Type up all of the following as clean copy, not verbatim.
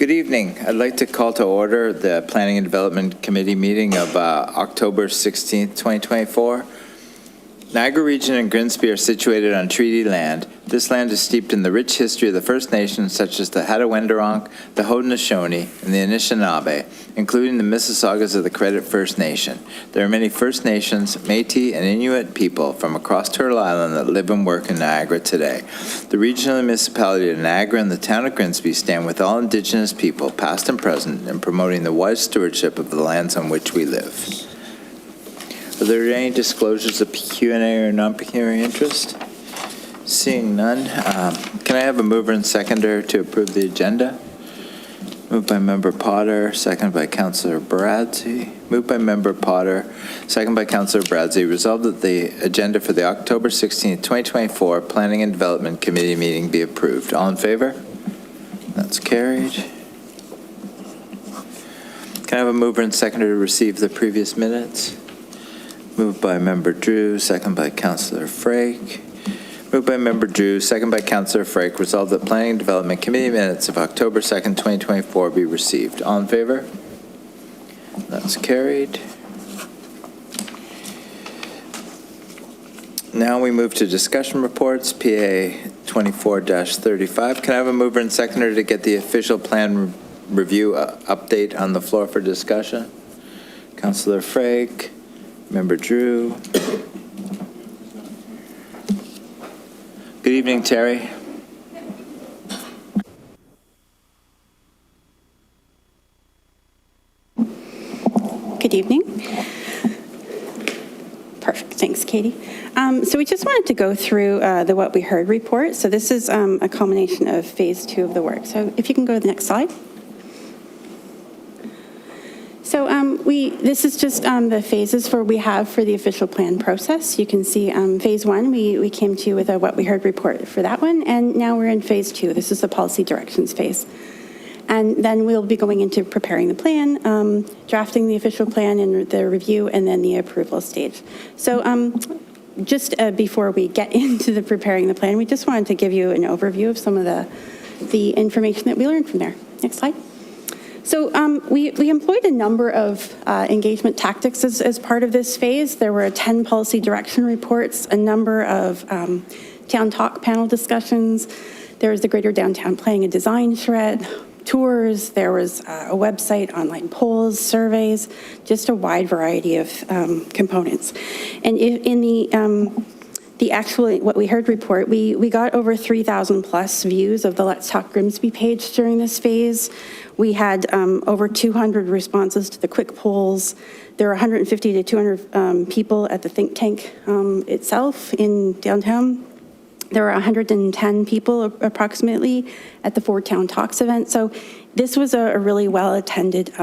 Good evening. I'd like to call to order the Planning and Development Committee meeting of October 16th, 2024. Niagara Region and Grimsby are situated on treaty land. This land is steeped in the rich history of the First Nations such as the Hattaway-Wendronk, the Haudenosaunee, and the Anishinaabe, including the Mississaugas of the Credit First Nation. There are many First Nations, Métis, and Inuit people from across Turtle Island that live and work in Niagara today. The regional municipality of Niagara and the town of Grimsby stand with all Indigenous people, past and present, in promoting the wise stewardship of the lands on which we live. Are there any disclosures of pecuniary or non-pecuniary interest? Seeing none, can I have a mover and seconder to approve the agenda? Moved by Member Potter, seconded by Councillor Bradzi. Moved by Member Potter, seconded by Councillor Bradzi. Resolved that the agenda for the October 16th, 2024 Planning and Development Committee meeting be approved. All in favor? That's carried. Can I have a mover and seconder to receive the previous minutes? Moved by Member Drew, second by Councillor Frake. Moved by Member Drew, second by Councillor Frake. Resolved that Planning and Development Committee minutes of October 2nd, 2024 be received. All in favor? That's carried. Now we move to discussion reports, PA 24-35. Can I have a mover and seconder to get the official plan review update on the floor for discussion? Councillor Frake. Member Drew. Good evening, Terry. Good evening. Perfect. Thanks, Katie. So we just wanted to go through the What We Heard report. So this is a culmination of phase 2 of the work. So if you can go to the next slide. So this is just the phases we have for the official plan process. You can see phase 1, we came to you with a What We Heard report for that one, and now we're in phase 2. This is the policy directions phase. And then we'll be going into preparing the plan, drafting the official plan and the review, and then the approval stage. So just before we get into the preparing the plan, we just wanted to give you an overview of some of the information that we learned from there. Next slide. So we employed a number of engagement tactics as part of this phase. There were 10 policy direction reports, a number of town talk panel discussions. There was the Greater Downtown Planning and Design charrette, tours. There was a website, online polls, surveys, just a wide variety of components. And in the actual What We Heard report, we got over 3,000 plus views of the Let's Talk Grimsby page during this phase. We had over 200 responses to the quick polls. There were 150 to 200 people at the think tank itself in downtown. There were 110 people approximately at the 4 Town Talks event. So this was a really well-attended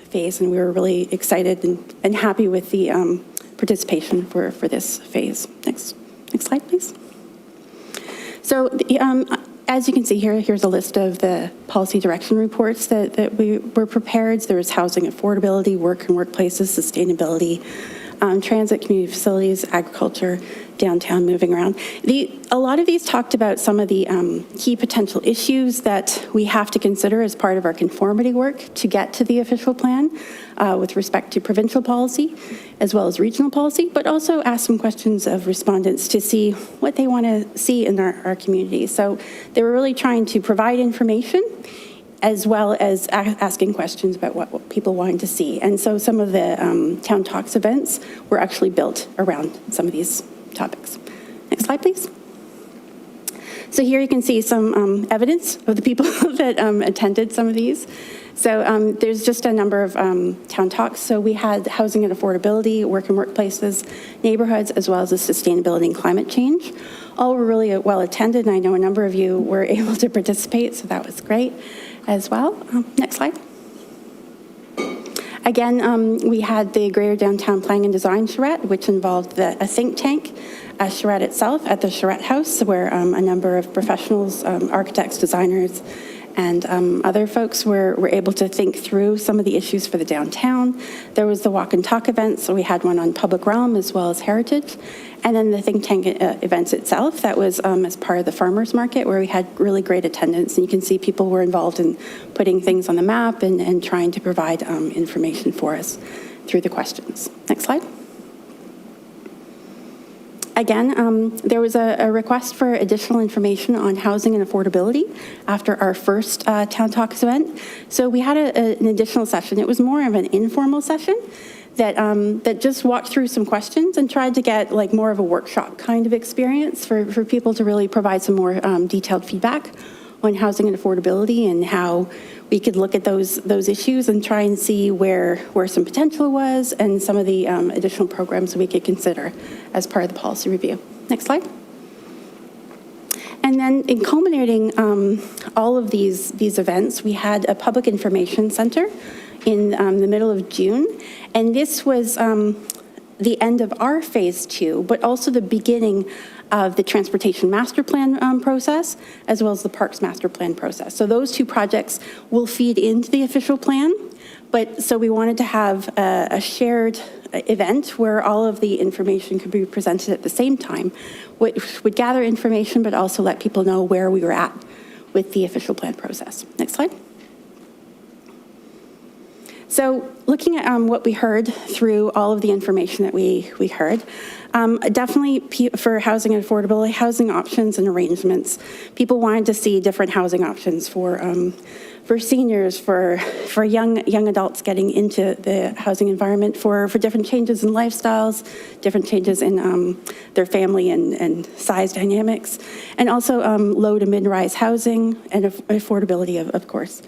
phase, and we were really excited and happy with the participation for this phase. Next slide, please. So as you can see here, here's a list of the policy direction reports that we were prepared. There was housing affordability, work and workplaces, sustainability, transit, community facilities, agriculture, downtown moving around. A lot of these talked about some of the key potential issues that we have to consider as part of our conformity work to get to the official plan with respect to provincial policy as well as regional policy, but also ask some questions of respondents to see what they want to see in our community. So they were really trying to provide information as well as asking questions about what people wanted to see. And so some of the Town Talks events were actually built around some of these topics. Next slide, please. So here you can see some evidence of the people that attended some of these. So there's just a number of town talks. So we had housing and affordability, work and workplaces, neighborhoods, as well as the sustainability and climate change. All were really well attended, and I know a number of you were able to participate, so that was great as well. Next slide. Again, we had the Greater Downtown Planning and Design charrette, which involved a think tank, a charrette itself at the Charrette House, where a number of professionals, architects, designers, and other folks were able to think through some of the issues for the downtown. There was the walk and talk event, so we had one on public realm as well as heritage. And then the think tank events itself, that was as part of the farmers market, where we had really great attendance. And you can see people were involved in putting things on the map and trying to provide information for us through the questions. Next slide. Again, there was a request for additional information on housing and affordability after our first Town Talks event. So we had an additional session. It was more of an informal session that just walked through some questions and tried to get like more of a workshop kind of experience for people to really provide some more detailed feedback on housing and affordability and how we could look at those issues and try and see where some potential was and some of the additional programs we could consider as part of the policy review. Next slide. And then in culminating all of these events, we had a public information center in the middle of June. And this was the end of our phase 2, but also the beginning of the transportation master plan process, as well as the parks master plan process. So those two projects will feed into the official plan, but so we wanted to have a shared event where all of the information could be presented at the same time, which would gather information, but also let people know where we were at with the official plan process. Next slide. So looking at what we heard through all of the information that we heard, definitely for housing and affordability, housing options and arrangements. People wanted to see different housing options for seniors, for young adults getting into the housing environment, for different changes in lifestyles, different changes in their family and size dynamics, and also low to mid-rise housing and affordability, of course.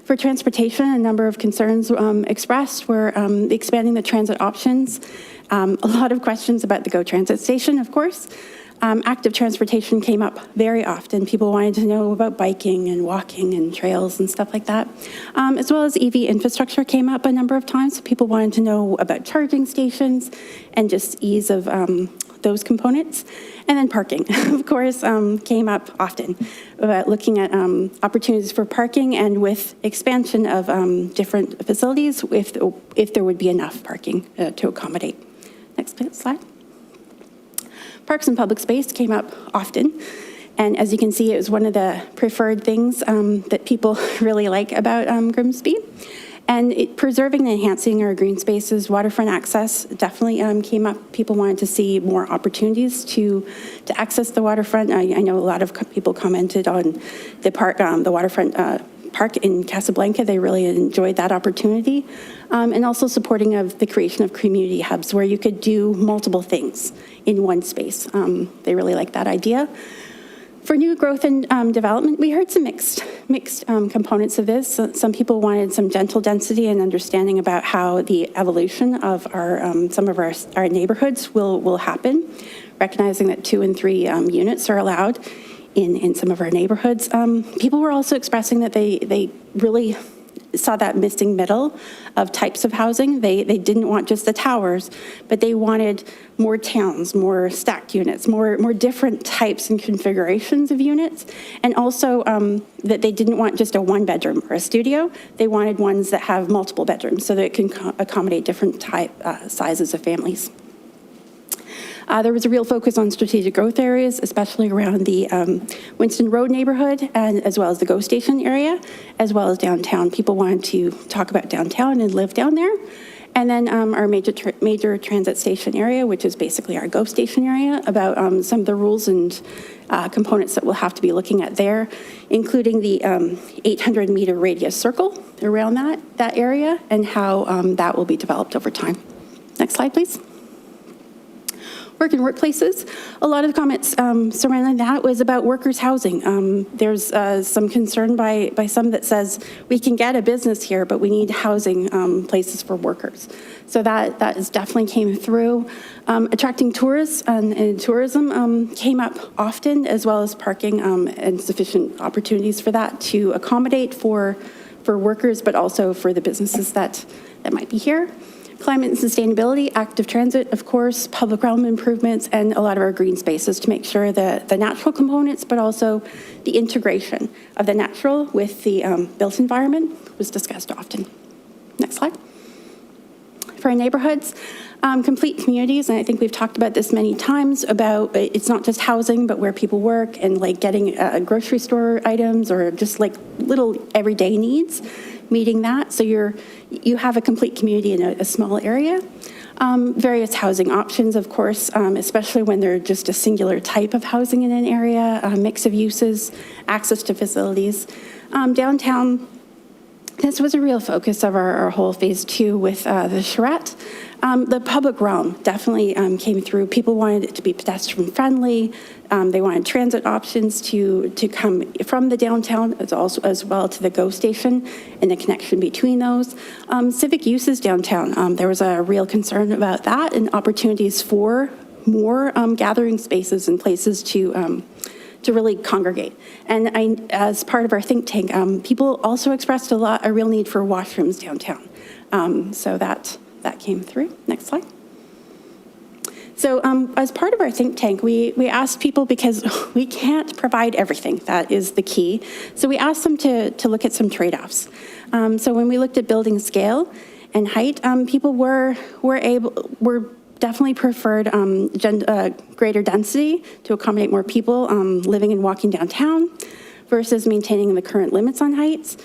For transportation, a number of concerns expressed were expanding the transit options. A lot of questions about the GO Transit station, of course. Active transportation came up very often. People wanted to know about biking and walking and trails and stuff like that. As well as EV infrastructure came up a number of times. So people wanted to know about charging stations and just ease of those components. And then parking, of course, came up often about looking at opportunities for parking and with expansion of different facilities, if there would be enough parking to accommodate. Next slide. Parks and public space came up often. And as you can see, it was one of the preferred things that people really like about Grimsby. And preserving and enhancing our green spaces, waterfront access definitely came up. People wanted to see more opportunities to access the waterfront. I know a lot of people commented on the park, the waterfront park in Casablanca. They really enjoyed that opportunity. And also supporting of the creation of community hubs where you could do multiple things in one space. They really liked that idea. For new growth and development, we heard some mixed components of this. So some people wanted some gentle density and understanding about how the evolution of some of our neighborhoods will happen, recognizing that 2 and 3 units are allowed in some of our neighborhoods. People were also expressing that they really saw that missing middle of types of housing. They didn't want just the towers, but they wanted more towns, more stacked units, more different types and configurations of units, and also that they didn't want just a 1-bedroom or a studio. They wanted ones that have multiple bedrooms so that it can accommodate different sizes of families. There was a real focus on strategic growth areas, especially around the Winston Road neighborhood, and as well as the GO Station area, as well as downtown. People wanted to talk about downtown and live down there. And then our major transit station area, which is basically our GO Station area, about some of the rules and components that we'll have to be looking at there, including the 800-meter radius circle around that area and how that will be developed over time. Next slide, please. Work and workplaces. A lot of the comments surrounding that was about workers' housing. There's some concern by some that says we can get a business here, but we need housing places for workers. So that is definitely came through. Attracting tourists and tourism came up often, as well as parking and sufficient opportunities for that to accommodate for workers, but also for the businesses that might be here. Climate and sustainability, active transit, of course, public realm improvements, and a lot of our green spaces to make sure that the natural components, but also the integration of the natural with the built environment was discussed often. Next slide. For our neighborhoods, complete communities, and I think we've talked about this many times about it's not just housing, but where people work and like getting grocery store items or just like little everyday needs, meeting that. So you have a complete community in a small area. Various housing options, of course, especially when they're just a singular type of housing in an area, a mix of uses, access to facilities. Downtown, this was a real focus of our whole phase 2 with the charrette. The public realm definitely came through. People wanted it to be pedestrian friendly. They wanted transit options to come from the downtown as well to the GO station and the connection between those. Civic uses downtown, there was a real concern about that and opportunities for more gathering spaces and places to really congregate. And as part of our think tank, people also expressed a real need for washrooms downtown. So that came through. Next slide. So as part of our think tank, we asked people, because we can't provide everything, that is the key. So we asked them to look at some trade-offs. So when we looked at building scale and height, people were definitely preferred greater density to accommodate more people living and walking downtown versus maintaining the current limits on heights.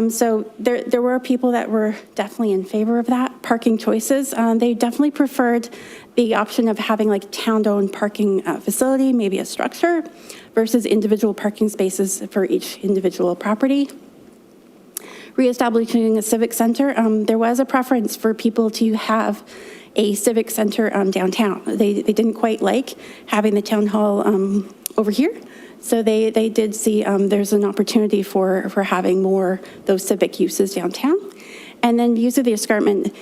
So there were people that were definitely in favor of that. Parking choices, they definitely preferred the option of having like town-owned parking facility, maybe a structure, versus individual parking spaces for each individual property. Reestablishing a civic center, there was a preference for people to have a civic center downtown. They didn't quite like having the town hall over here. So they did see there's an opportunity for having more those civic uses downtown. And then views of the escarpment.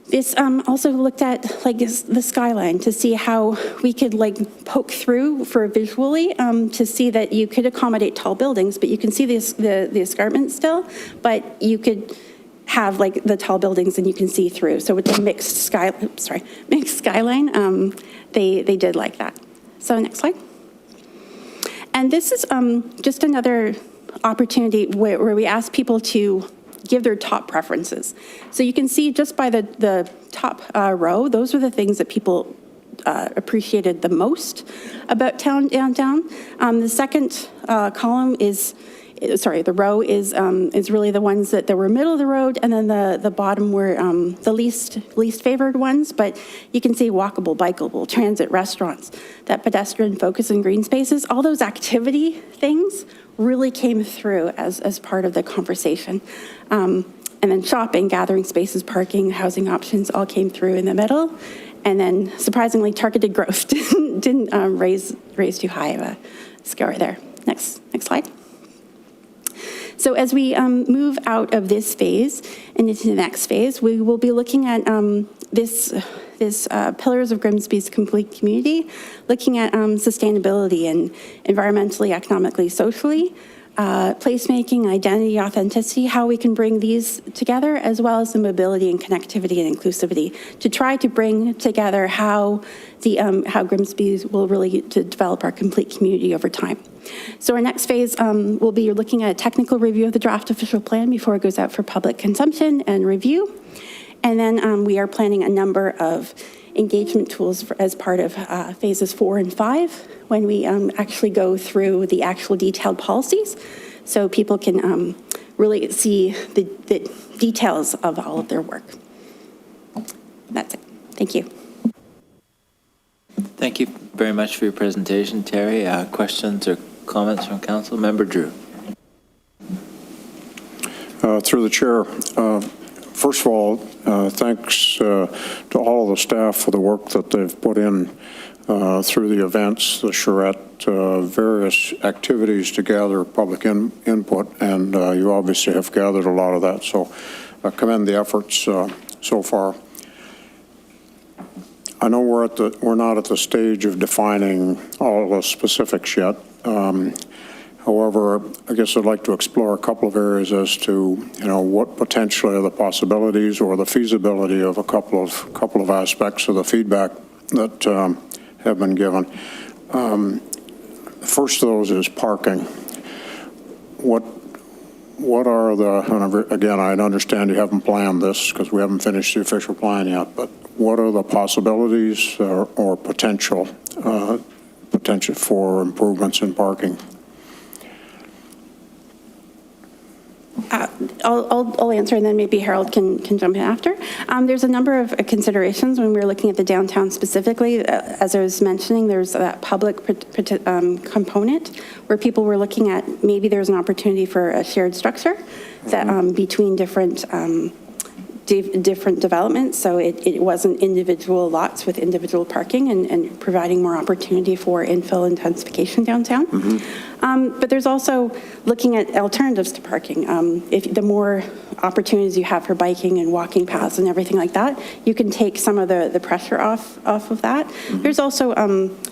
This also looked at like the skyline to see how we could like poke through for visually to see that you could accommodate tall buildings, but you can see the escarpment still, but you could have like the tall buildings and you can see through. So with the mixed skyline, they did like that. So next slide. And this is just another opportunity where we ask people to give their top preferences. So you can see just by the top row, those are the things that people appreciated the most about downtown. The second column is, the row is really the ones that were middle of the road, and then the bottom were the least favored ones. But you can see walkable, bikeable, transit, restaurants, that pedestrian focus and green spaces, all those activity things really came through as part of the conversation. And then shopping, gathering spaces, parking, housing options all came through in the middle. And then surprisingly, targeted growth didn't raise too high of a score there. Next slide. So as we move out of this phase and into the next phase, we will be looking at this Pillars of Grimsby's Complete Community, looking at sustainability and environmentally, economically, socially, placemaking, identity, authenticity, how we can bring these together, as well as the mobility and connectivity and inclusivity, to try to bring together how Grimsby will really to develop our complete community over time. So our next phase, we'll be looking at a technical review of the draft official plan before it goes out for public consumption and review. And then we are planning a number of engagement tools as part of phases 4 and 5, when we actually go through the actual detailed policies, so people can really see the details of all of their work. That's it. Thank you. Thank you very much for your presentation, Terry. Questions or comments from council? Member Drew. Through the chair, first of all, thanks to all of the staff for the work that they've put in through the events, the charrette, various activities to gather public input, and you obviously have gathered a lot of that, so I commend the efforts so far. I know we're not at the stage of defining all the specifics yet. However, I guess I'd like to explore a couple of areas as to, what potentially are the possibilities or the feasibility of a couple of aspects of the feedback that have been given. First of those is parking. What are the, and again, I understand you haven't planned this because we haven't finished the official plan yet, but what are the possibilities or potential for improvements in parking? I'll answer, and then maybe Harold can jump in after. There's a number of considerations when we're looking at the downtown specifically. As I was mentioning, there's that public component where people were looking at maybe there's an opportunity for a shared structure that between different developments, so it wasn't individual lots with individual parking and providing more opportunity for infill intensification downtown. But there's also looking at alternatives to parking. If the more opportunities you have for biking and walking paths and everything like that, you can take some of the pressure off of that. There's also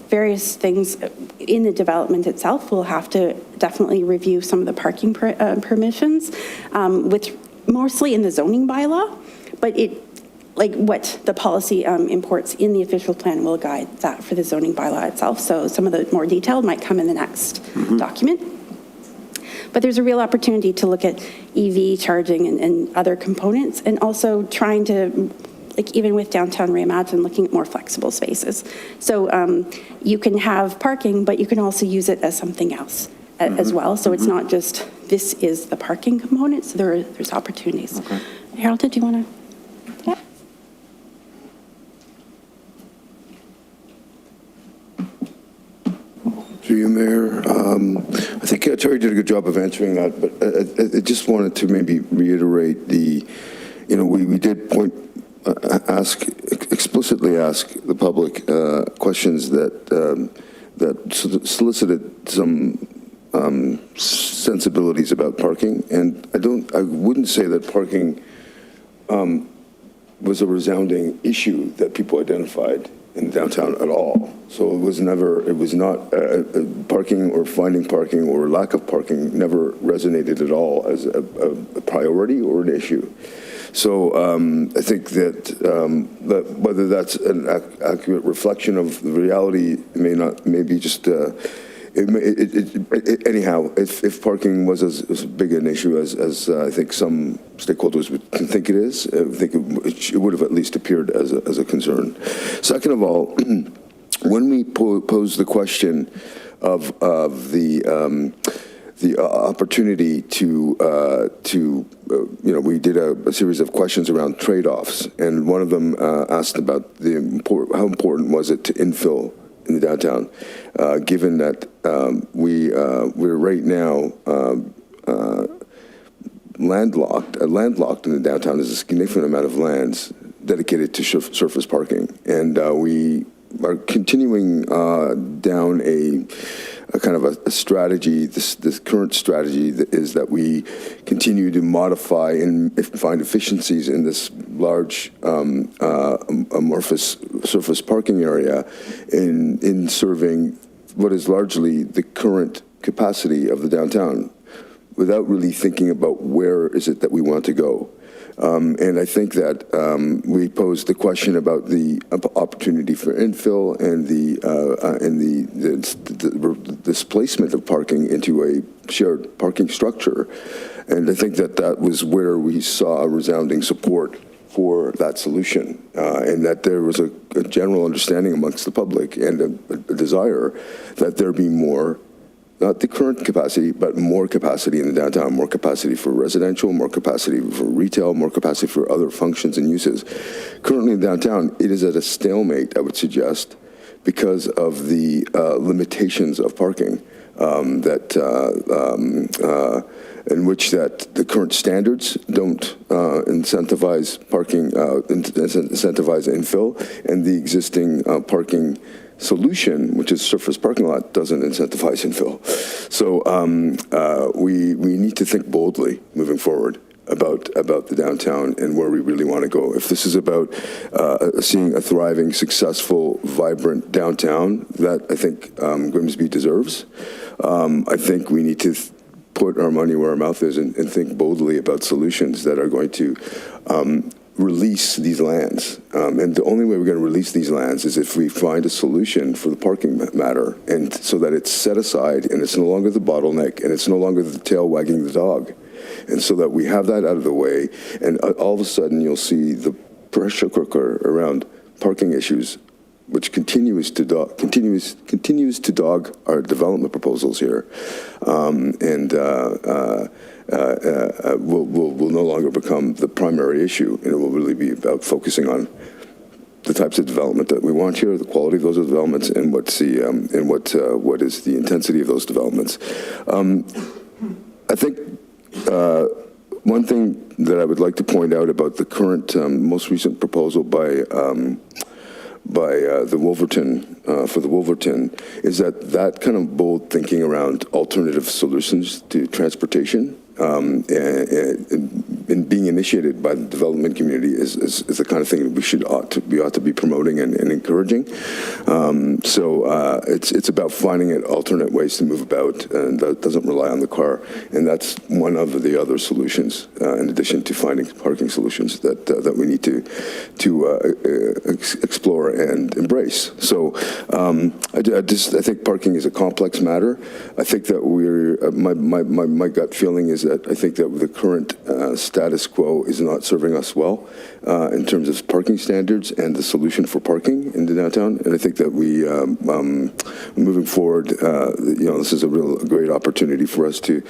various things in the development itself. We'll have to definitely review some of the parking permissions with mostly in the zoning bylaw, but what the policy imports in the official plan will guide that for the zoning bylaw itself. So some of the more detailed might come in the next document. But there's a real opportunity to look at EV charging and other components, and also trying to, even with Downtown Reimagine, looking at more flexible spaces. So you can have parking, but you can also use it as something else as well. So it's not just, this is the parking component, so there's opportunities. Okay. Harold, do you want to? Yeah. Through you, Mayor. I think Terry did a good job of answering that, but I just wanted to maybe reiterate we did explicitly ask the public questions that solicited some sensibilities about parking, and I wouldn't say that parking was a resounding issue that people identified in downtown at all. So it was not parking or finding parking or lack of parking never resonated at all as a priority or an issue. So I think that whether that's an accurate reflection of the reality may be just. Anyhow, if parking was as big an issue as I think some stakeholders would think it is, I think it would have at least appeared as a concern. Second of all, when we pose the question of the opportunity to we did a series of questions around trade-offs, and one of them asked about how important was it to infill in the downtown, given that we're right now landlocked. Landlocked in the downtown is a significant amount of lands dedicated to surface parking, and we are continuing down a kind of a strategy. This current strategy is that we continue to modify and find efficiencies in this large amorphous surface parking area in serving what is largely the current capacity of the downtown, without really thinking about where is it that we want to go. And I think that we posed the question about the opportunity for infill and the displacement of parking into a shared parking structure. And I think that was where we saw a resounding support for that solution, and that there was a general understanding amongst the public and a desire that there be more, not the current capacity, but more capacity in the downtown, more capacity for residential, more capacity for retail, more capacity for other functions and uses. Currently in downtown, it is at a stalemate, I would suggest, because of the limitations of parking in which that the current standards don't incentivize parking, incentivize infill, and the existing parking solution, which is surface parking lot, doesn't incentivize infill. So we need to think boldly moving forward about the downtown and where we really want to go. If this is about seeing a thriving, successful, vibrant downtown, that I think Grimsby deserves, I think we need to put our money where our mouth is and think boldly about solutions that are going to release these lands. And the only way we're going to release these lands is if we find a solution for the parking matter, and so that it's set aside and it's no longer the bottleneck and it's no longer the tail wagging the dog. And so that we have that out of the way, and all of a sudden you'll see the pressure cooker around parking issues, which continues to dog our development proposals here, will no longer become the primary issue, and it will really be about focusing on the types of development that we want here, the quality of those developments, and what's the what is the intensity of those developments. I think one thing that I would like to point out about the current, most recent proposal by the Wolverton, for the Wolverton, is that kind of bold thinking around alternative solutions to transportation and being initiated by the development community is the kind of thing that we ought to be promoting and encouraging. So it's about finding alternate ways to move about, and that doesn't rely on the car. And that's one of the other solutions, in addition to finding parking solutions that we need to explore and embrace. So I think parking is a complex matter. I think that my gut feeling is that I think that the current status quo is not serving us well in terms of parking standards and the solution for parking in the downtown. And I think that we, moving forward, this is a great opportunity for us to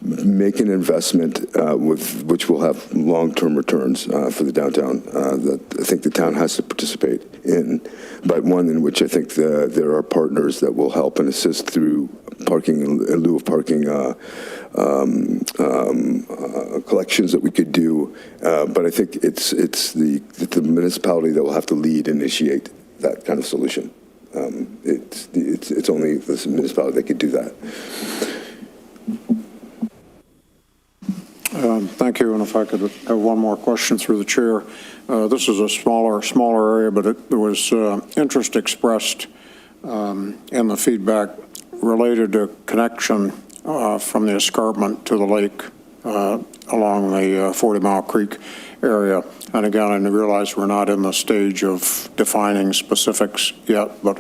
make an investment which will have long-term returns for the downtown that I think the town has to participate in, but one in which I think there are partners that will help and assist through parking in lieu of parking collections that we could do. But I think it's the municipality that will have to lead and initiate that kind of solution. It's only the municipality that could do that. Thank you, and if I could have one more question through the chair. This is a smaller area, but there was interest expressed in the feedback related to connection from the escarpment to the lake along the 40 Mile Creek area. And again, I realize we're not in the stage of defining specifics yet, but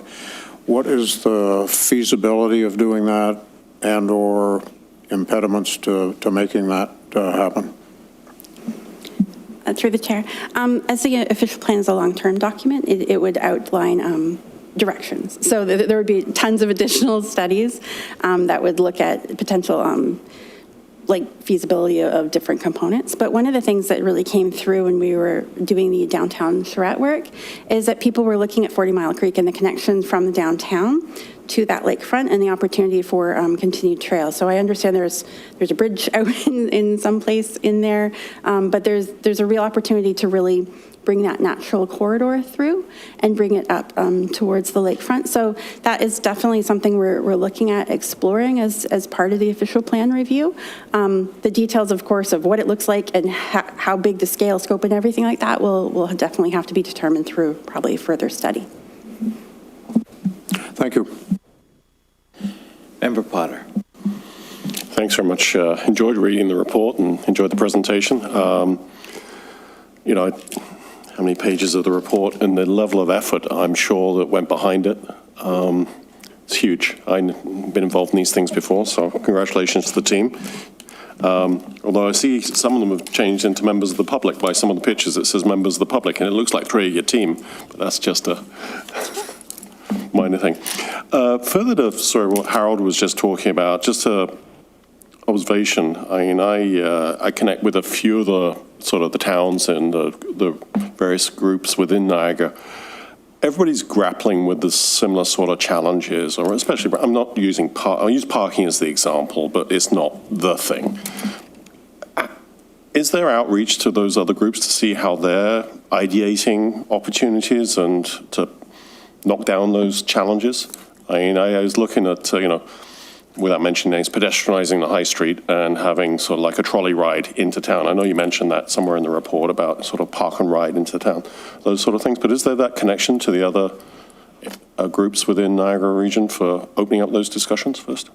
what is the feasibility of doing that and or impediments to making that happen? Through the chair. As the official plan is a long-term document, it would outline directions. So there would be tons of additional studies that would look at potential feasibility of different components. But one of the things that really came through when we were doing the downtown charrette work is that people were looking at 40 Mile Creek and the connection from the downtown to that lakefront and the opportunity for continued trails. So I understand there's a bridge out in some place in there, but there's a real opportunity to really bring that natural corridor through and bring it up towards the lakefront. So that is definitely something we're looking at exploring as part of the official plan review. The details, of course, of what it looks like and how big the scale, scope, and everything like that will definitely have to be determined through probably further study. Thank you. Member Potter. Thanks very much. Enjoyed reading the report and enjoyed the presentation. How many pages of the report and the level of effort I'm sure that went behind it. It's huge. I've been involved in these things before, so congratulations to the team. Although I see some of them have changed into members of the public. By some of the pictures it says members of the public, and it looks like 3 of your team, but that's just a minor thing. Further to what Harold was just talking about, just a observation. I mean, I connect with a few of the towns and the various groups within Niagara. Everybody's grappling with the similar sort of challenges, or especially, I'm not using I'll use parking as the example, but it's not the thing. Is there outreach to those other groups to see how they're ideating opportunities and to knock down those challenges? I mean, I was looking at, without mentioning names, pedestrianising the high street and having sort of like a trolley ride into town. I know you mentioned that somewhere in the report about sort of park and ride into town, those sort of things. But is there that connection to the other groups within Niagara region for opening up those discussions first?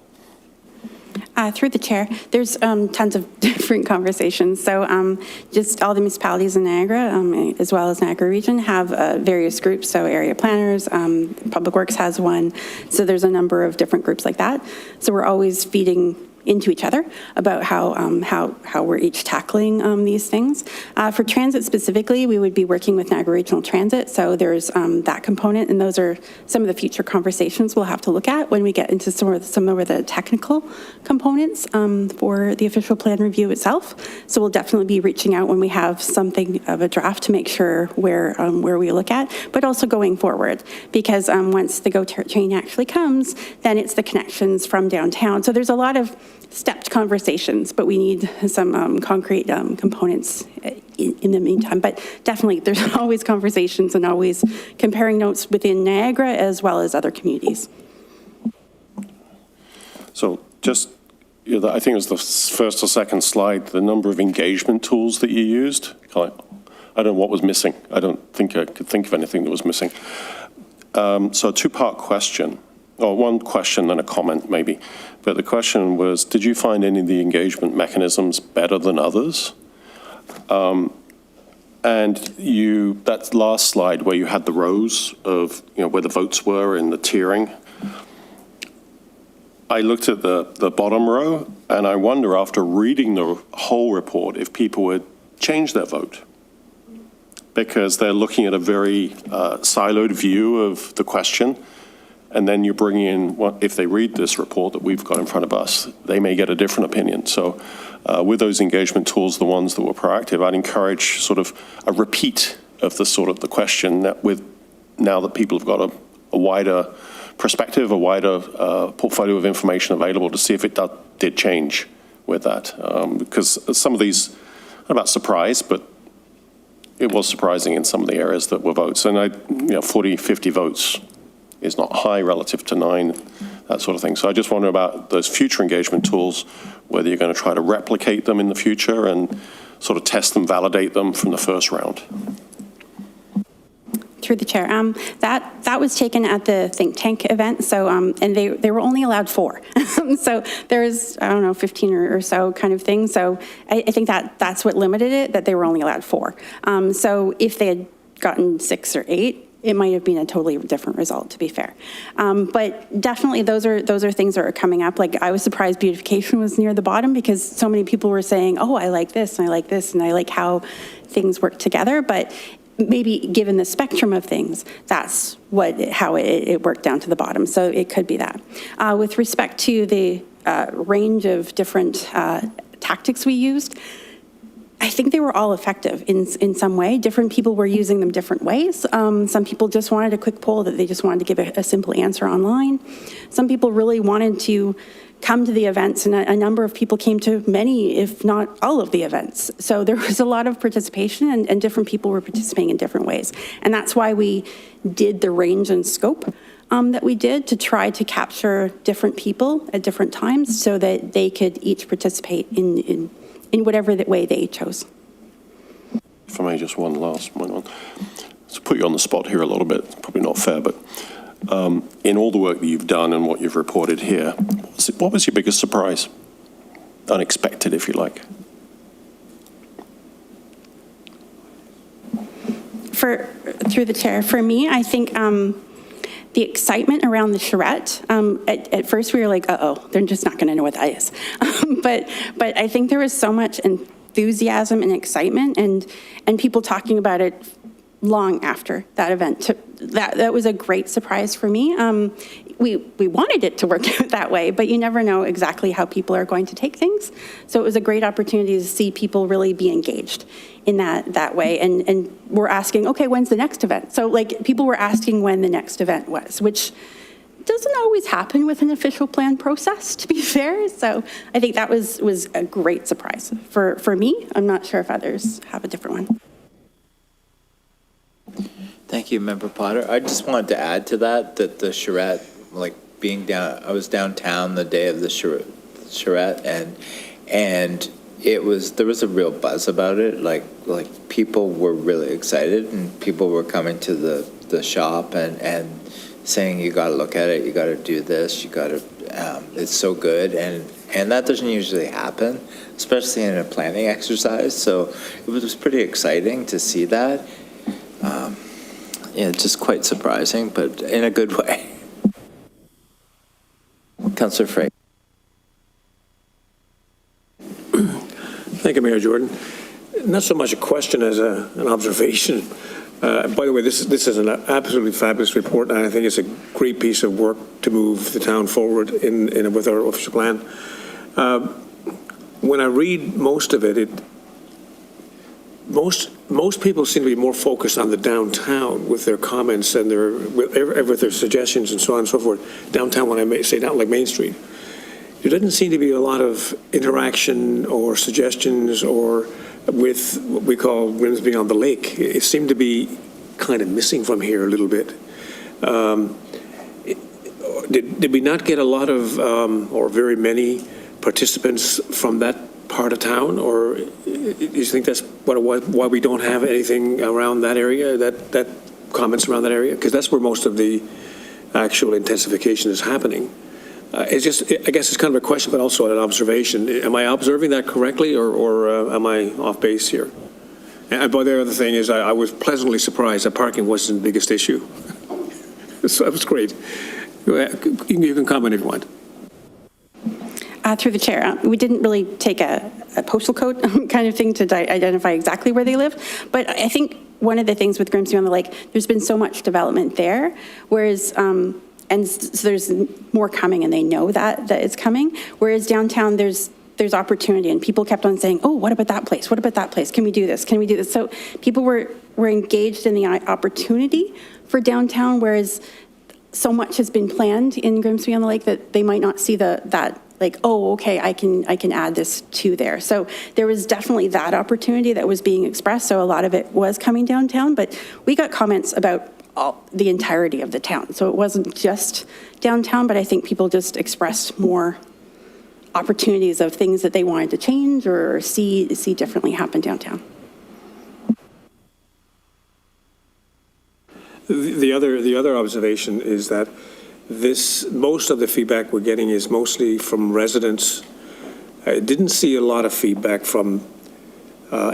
Through the chair, there's tons of different conversations. So just all the municipalities in Niagara, as well as Niagara region, have various groups. So area planners, Public Works has one. So there's a number of different groups like that. So we're always feeding into each other about how we're each tackling these things. For transit specifically, we would be working with Niagara Regional Transit, so there's that component, and those are some of the future conversations we'll have to look at when we get into some of the technical components for the official plan review itself. So we'll definitely be reaching out when we have something of a draft to make sure where we look at, but also going forward, because once the GO train actually comes, then it's the connections from downtown. So there's a lot of stepped conversations, but we need some concrete components in the meantime. But definitely, there's always conversations and always comparing notes within Niagara as well as other communities. So just, I think it was the first or second slide, the number of engagement tools that you used. I don't know what was missing. I don't think I could think of anything that was missing. So a two-part question. Or one question, then a comment maybe. But the question was, did you find any of the engagement mechanisms better than others? And that last slide where you had the rows of, where the votes were in the tiering, I looked at the bottom row, and I wonder, after reading the whole report, if people would change their vote. Because they're looking at a very siloed view of the question. And then you bring in, if they read this report that we've got in front of us, they may get a different opinion. So with those engagement tools, the ones that were proactive, I'd encourage sort of a repeat of the question that now that people have got a wider perspective, a wider portfolio of information available, to see if it did change with that. Because some of these, not about surprise, but it was surprising in some of the areas that were votes. And 40, 50 votes is not high relative to 9, that sort of thing. So I just wonder about those future engagement tools, whether you're going to try to replicate them in the future and sort of test them, validate them from the first round. Through the chair, that was taken at the think tank event. So and they were only allowed 4. So there's 15 or so kind of thing. So I think that's what limited it, that they were only allowed 4. So if they had gotten 6 or 8. It might have been a totally different result, to be fair. But definitely those are things that are coming up. Like, I was surprised beautification was near the bottom, because so many people were saying, oh, I like this, and I like this, and I like how things work together. But maybe given the spectrum of things, that's how it worked down to the bottom. So it could be that. With respect to the range of different tactics we used, I think they were all effective in some way. Different people were using them different ways. Some people just wanted a quick poll that they just wanted to give a simple answer online. Some people really wanted to come to the events, and a number of people came to many, if not all of the events. So there was a lot of participation, and different people were participating in different ways. And that's why we did the range and scope that we did, to try to capture different people at different times so that they could each participate in whatever way they chose. If I may, just one last one. To put you on the spot here a little bit, it's probably not fair, but in all the work that you've done and what you've reported here, what was your biggest surprise? Unexpected, if you like. Through the chair, for me, I think the excitement around the charrette, at first we were like, uh-oh, they're just not going to know what that is. But I think there was so much enthusiasm and excitement, and people talking about it long after that event. That was a great surprise for me. We wanted it to work out that way, but you never know exactly how people are going to take things. So it was a great opportunity to see people really be engaged in that way. And we're asking, okay, when's the next event? So people were asking when the next event was, which doesn't always happen with an official plan process, to be fair. So I think that was a great surprise for me. I'm not sure if others have a different one. Thank you, Member Potter. I just wanted to add to that the charrette, I was downtown the day of the charrette, and there was a real buzz about it. Like people were really excited, and people were coming to the shop and saying, "You got to look at it. You got to do this. You got to. It's so good." And that doesn't usually happen, especially in a planning exercise. So it was pretty exciting to see that. Yeah, just quite surprising, but in a good way. Councillor Frey. Thank you, Mayor Jordan. Not so much a question as an observation. By the way, this is an absolutely fabulous report, and I think it's a great piece of work to move the town forward with our official plan. When I read most of it, most people seem to be more focused on the downtown with their comments and with their suggestions and so on and so forth. Downtown, when I say down like Main Street, there doesn't seem to be a lot of interaction or suggestions or with what we call Grimsby on the Lake. It seemed to be kind of missing from here a little bit. Did we not get a lot of or very many participants from that part of town, or do you think that's why we don't have anything around that area, that comments around that area? Because that's where most of the actual intensification is happening. It's just, I guess it's kind of a question, but also an observation. Am I observing that correctly, or am I off base here? And by the other thing is, I was pleasantly surprised that parking wasn't the biggest issue. So that was great. You can comment if you want. Through the chair, we didn't really take a postal code kind of thing to identify exactly where they live, but I think one of the things with Grimsby on the Lake, there's been so much development there, whereas, and so there's more coming, and they know that it's coming, whereas downtown there's opportunity, and people kept on saying, oh, what about that place? What about that place? Can we do this? Can we do this? So people were engaged in the opportunity for downtown, whereas so much has been planned in Grimsby on the Lake that they might not see that like, oh, okay, I can add this to there. So there was definitely that opportunity that was being expressed. So a lot of it was coming downtown, but we got comments about the entirety of the town. So it wasn't just downtown, but I think people just expressed more opportunities of things that they wanted to change or see differently happen downtown. The other observation is that most of the feedback we're getting is mostly from residents. I didn't see a lot of feedback from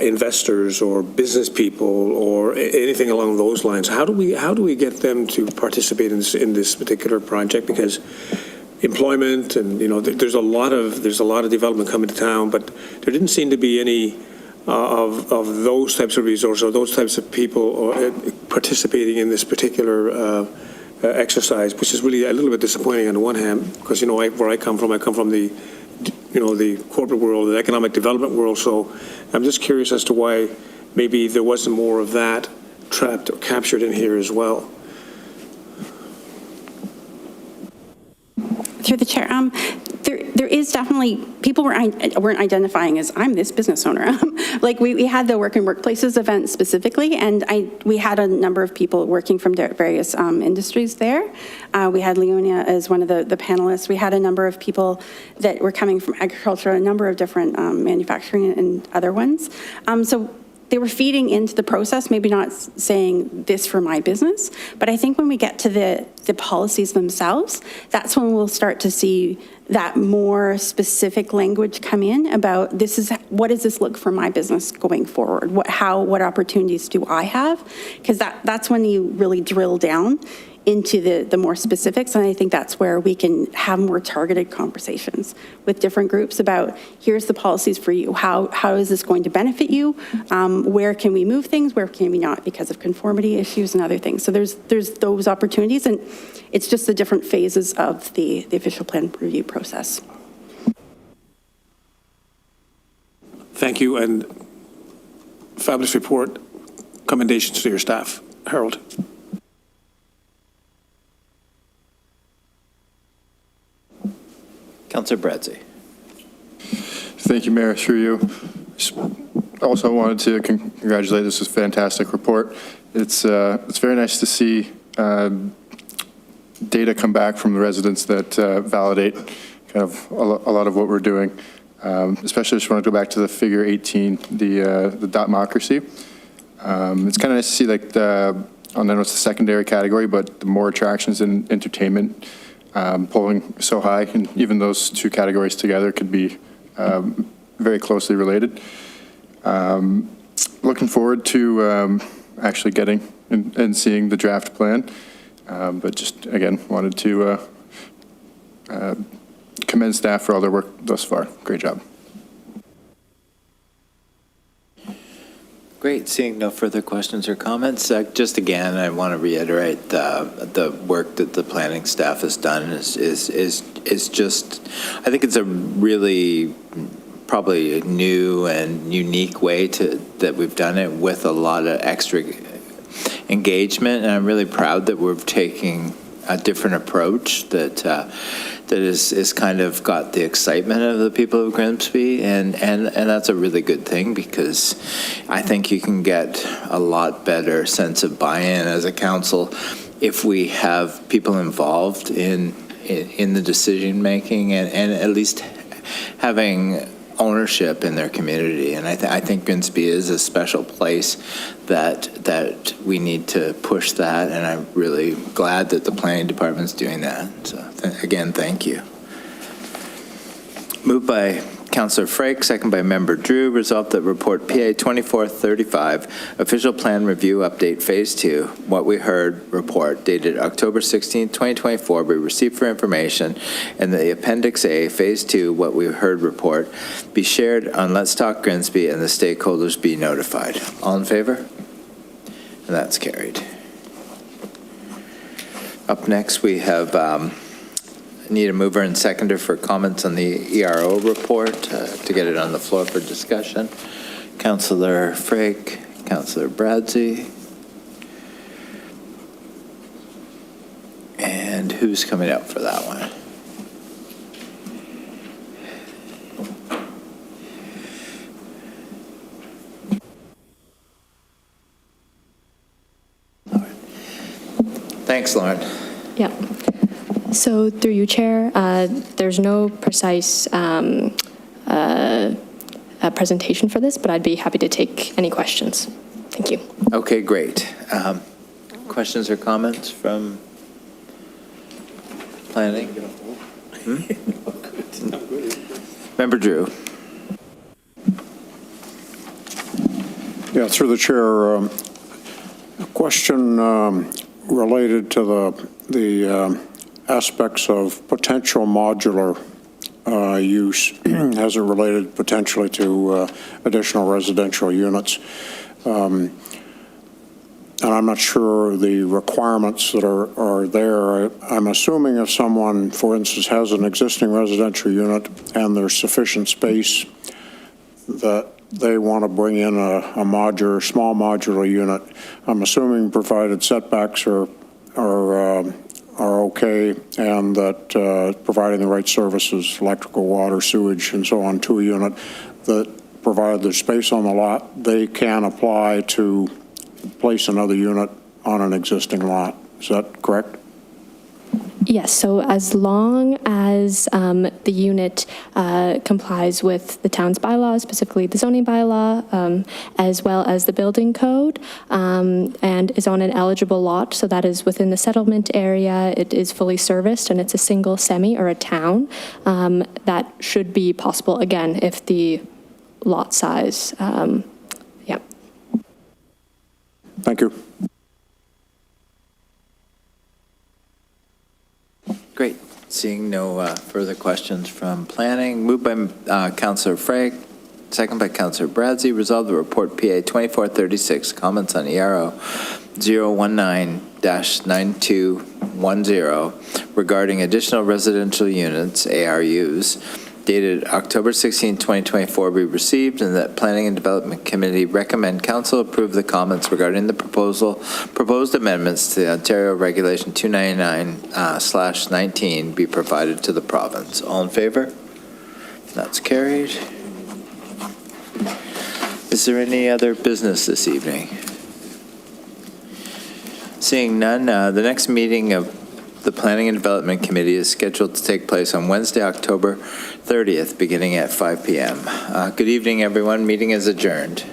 investors or business people or anything along those lines. How do we get them to participate in this particular project? Because employment and there's a lot of development coming to town, but there didn't seem to be any of those types of resources or those types of people participating in this particular exercise, which is really a little bit disappointing on the one hand, because where I come from the the corporate world, the economic development world. So I'm just curious as to why maybe there wasn't more of that trapped or captured in here as well. Through the chair, there is definitely, people weren't identifying as, I'm this business owner. Like we had the Work and Workplaces event specifically, and we had a number of people working from various industries there. We had Leonia as one of the panelists. We had a number of people that were coming from agriculture, a number of different manufacturing and other ones. So they were feeding into the process, maybe not saying this for my business, but I think when we get to the policies themselves, that's when we'll start to see that more specific language come in about what does this look for my business going forward? What opportunities do I have? Because that's when you really drill down into the more specifics, and I think that's where we can have more targeted conversations with different groups about, here's the policies for you, how is this going to benefit you, where can we move things, where can we not because of conformity issues and other things. So there's those opportunities, and it's just the different phases of the official plan review process. Thank you, and fabulous report. Commendations to your staff. Harold. Councillor Bradzi. Thank you, Mayor, through you. Also wanted to congratulate, this is a fantastic report. It's very nice to see data come back from the residents that validate kind of a lot of what we're doing. Especially just want to go back to the figure 18, the dotmocracy. It's kind of nice to see like I know it's the secondary category, but the more attractions and entertainment polling so high, and even those two categories together could be very closely related. Looking forward to actually getting and seeing the draft plan, but just again wanted to commend staff for all their work thus far. Great job. Great. Seeing no further questions or comments, just again, I want to reiterate the work that the planning staff has done is just, I think it's a really probably a new and unique way that we've done it with a lot of extra engagement, and I'm really proud that we're taking a different approach that is kind of got the excitement of the people of Grimsby, and that's a really good thing, because I think you can get a lot better sense of buy-in as a council if we have people involved in the decision making and at least having ownership in their community. And I think Grimsby is a special place that we need to push that, and I'm really glad that the planning department's doing that. So again, thank you. Moved by Councillor Frake, second by Member Drew. Resolved that report PA 2435, official plan review update phase 2, what we heard report dated October 16, 2024, be received for information, and the Appendix A, phase 2, what we heard report, be shared on Let's Talk Grimsby and the stakeholders be notified. All in favor? And that's carried. Up next, we have need a mover and seconder for comments on the ERO report to get it on the floor for discussion. Councillor Frake, Councillor Bradsey. And who's coming up for that one? Thanks, Lauren. Yeah. So through you, Chair, there's no precise presentation for this, but I'd be happy to take any questions. Thank you. Okay, great. Questions or comments from planning? Member Drew. Yeah, through the chair, a question related to the aspects of potential modular use as it related potentially to additional residential units. And I'm not sure the requirements that are there. I'm assuming if someone, for instance, has an existing residential unit and there's sufficient space that they want to bring in a small modular unit, I'm assuming provided setbacks are okay, and that providing the right services, electrical, water, sewage, and so on to a unit, that provided there's space on the lot, they can apply to place another unit on an existing lot. Is that correct? Yes, so as long as the unit complies with the town's bylaws, specifically the zoning bylaw, as well as the building code, and is on an eligible lot, so that is within the settlement area, it is fully serviced, and it's a single semi or a town, that should be possible, again, if the lot size, yeah. Thank you. Great. Seeing no further questions from planning. Moved by Councillor Frake, second by Councillor Bradsey. Resolved the report PA 2436, comments on ERO 019-9210 regarding additional residential units, ARUs, dated October 16, 2024, be received, and that Planning and Development Committee recommend Council approve the comments regarding the proposed amendments to the Ontario Regulation 299/19 be provided to the province. All in favor? That's carried. Is there any other business this evening? Seeing none, the next meeting of the Planning and Development Committee is scheduled to take place on Wednesday, October 30th, beginning at 5 p.m. Good evening, everyone. Meeting is adjourned.